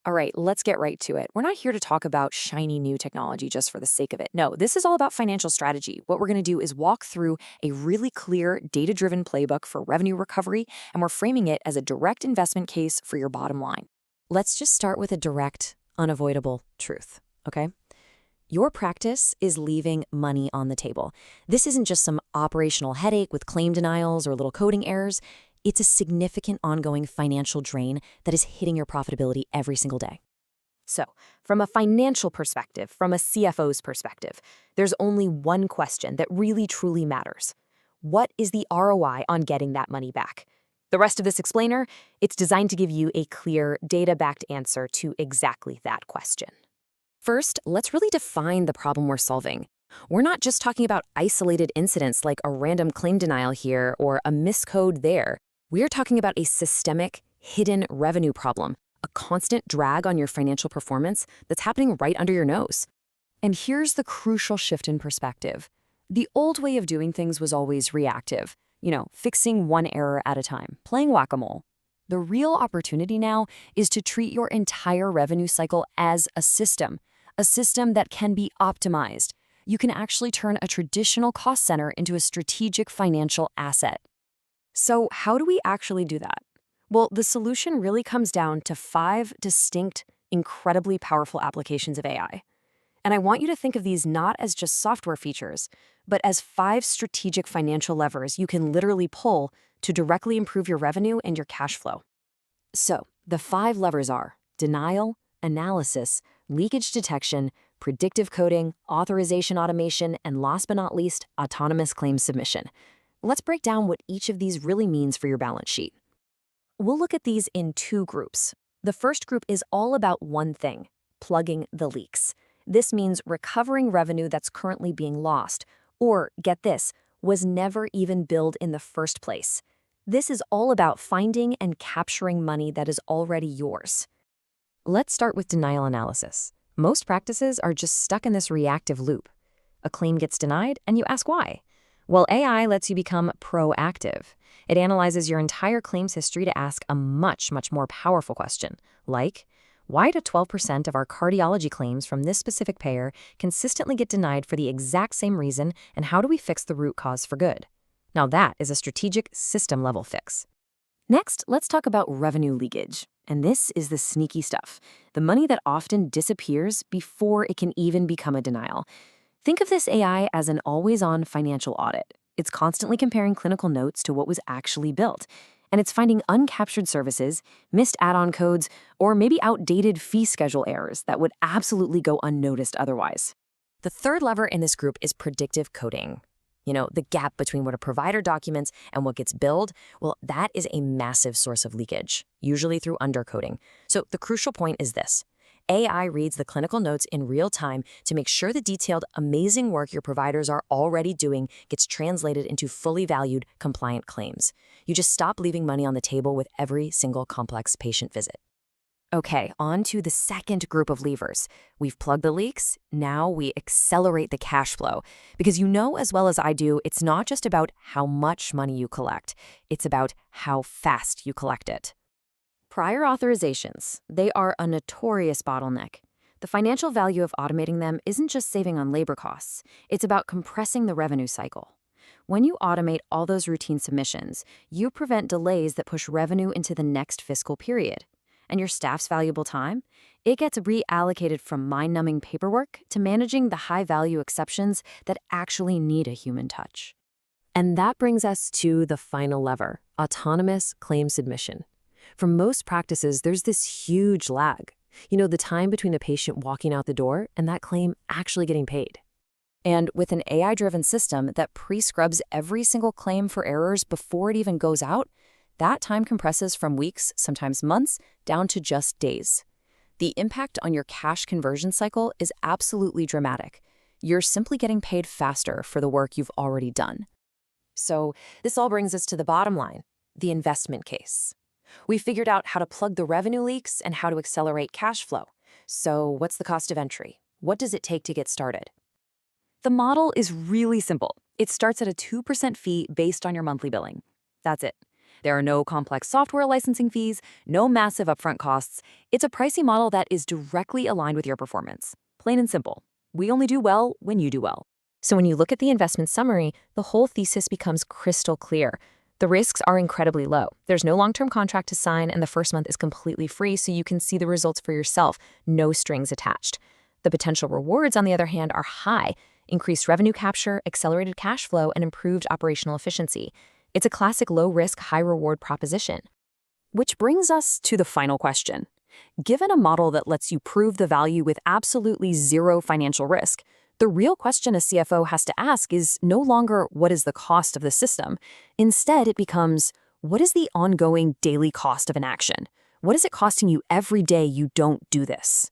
All right, let's get right to it. We're not here to talk about shiny new technology just for the sake of it. No, this is all about financial strategy. What we're going to do is walk through a really clear, data driven playbook for revenue recovery, and we're framing it as a direct investment case for your bottom line. Let's just start with a direct, unavoidable truth, okay? Your practice is leaving money on the table. This isn't just some operational headache with claim denials or little coding errors. It's a significant ongoing financial drain that is hitting your profitability every single day. So, from a financial perspective, from a CFO's perspective, there's only one question that really truly matters. What is the ROI on getting that money back? The rest of this explainer, it's designed to give you a clear, data-backed answer to exactly that question. First, let's really define the problem we're solving. We're not just talking about isolated incidents like a random claim denial here or a miscode there. We're talking about a systemic, hidden revenue problem, a constant drag on your financial performance that's happening right under your nose. And here's the crucial shift in perspective. The old way of doing things was always reactive, fixing one error at a time, playing whack-a-mole. The real opportunity now is to treat your entire revenue cycle as a system that can be optimized. You can actually turn a traditional cost center into a strategic financial asset. So how do we actually do that? Well, the solution really comes down to 5 distinct, incredibly powerful applications of AI. And I want you to think of these not as just software features, but as 5 strategic financial levers you can literally pull to directly improve your revenue and your cash flow. So, the 5 levers are denial, analysis, leakage detection, predictive coding, authorization automation, and last but not least, autonomous claim submission. Let's break down what each of these really means for your balance sheet. We'll look at these in 2 groups. The first group is all about one thing: plugging the leaks. This means recovering revenue that's currently being lost, or, get this, was never even billed in the first place. This is all about finding and capturing money that is already yours. Let's start with denial analysis. Most practices are just stuck in this reactive loop. A claim gets denied, and you ask why. Well, AI lets you become proactive. It analyzes your entire claims history to ask a much, much more powerful question, like, why do 12% of our cardiology claims from this specific payer consistently get denied for the exact same reason, and how do we fix the root cause for good? Now that is a strategic system-level fix. Next, let's talk about revenue leakage. And this is the sneaky stuff, the money that often disappears before it can even become a denial. Think of this AI as an always-on financial audit. It's constantly comparing clinical notes to what was actually built, and it's finding uncaptured services, missed add-on codes, or maybe outdated fee schedule errors that would absolutely go unnoticed otherwise. The third lever in this group is predictive coding. The gap between what a provider documents and what gets billed, well, that is a massive source of leakage, usually through undercoding. So the crucial point is this: AI reads the clinical notes in real time to make sure the detailed, amazing work your providers are already doing gets translated into fully valued, compliant claims. You just stop leaving money on the table with every single complex patient visit. Okay, on to the second group of levers. We've plugged the leaks, now we accelerate the cash flow. Because as well as I do, it's not just about how much money you collect, it's about how fast you collect it. Prior authorizations, they are a notorious bottleneck. The financial value of automating them isn't just saving on labor costs, it's about compressing the revenue cycle. When you automate all those routine submissions, you prevent delays that push revenue into the next fiscal period. And your staff's valuable time, it gets reallocated from mind-numbing paperwork to managing the high-value exceptions that actually need a human touch. And that brings us to the final lever, autonomous claim submission. For most practices, there's this huge lag. The time between the patient walking out the door and that claim actually getting paid. And with an AI-driven system that pre-scrubs every single claim for errors before it even goes out, that time compresses from weeks, sometimes months, down to just days. The impact on your cash conversion cycle is absolutely dramatic. You're simply getting paid faster for the work you've already done. So this all brings us to the bottom line, the investment case. We figured out how to plug the revenue leaks and how to accelerate cash flow. So what's the cost of entry? What does it take to get started? The model is really simple. It starts at a 2% fee based on your monthly billing. That's it. There are no complex software licensing fees, no massive upfront costs. It's a pricing model that is directly aligned with your performance. Plain and simple. We only do well when you do well. So when you look at the investment summary, the whole thesis becomes crystal clear. The risks are incredibly low. There's no long-term contract to sign, and the first month is completely free, so you can see the results for yourself, no strings attached. The potential rewards, on the other hand, are high: increased revenue capture, accelerated cash flow, and improved operational efficiency. It's a classic low-risk, high-reward proposition. Which brings us to the final question. Given a model that lets you prove the value with absolutely zero financial risk, the real question a CFO has to ask is no longer what is the cost of the system. Instead, it becomes, what is the ongoing daily cost of an action? What is it costing you every day you don't do this?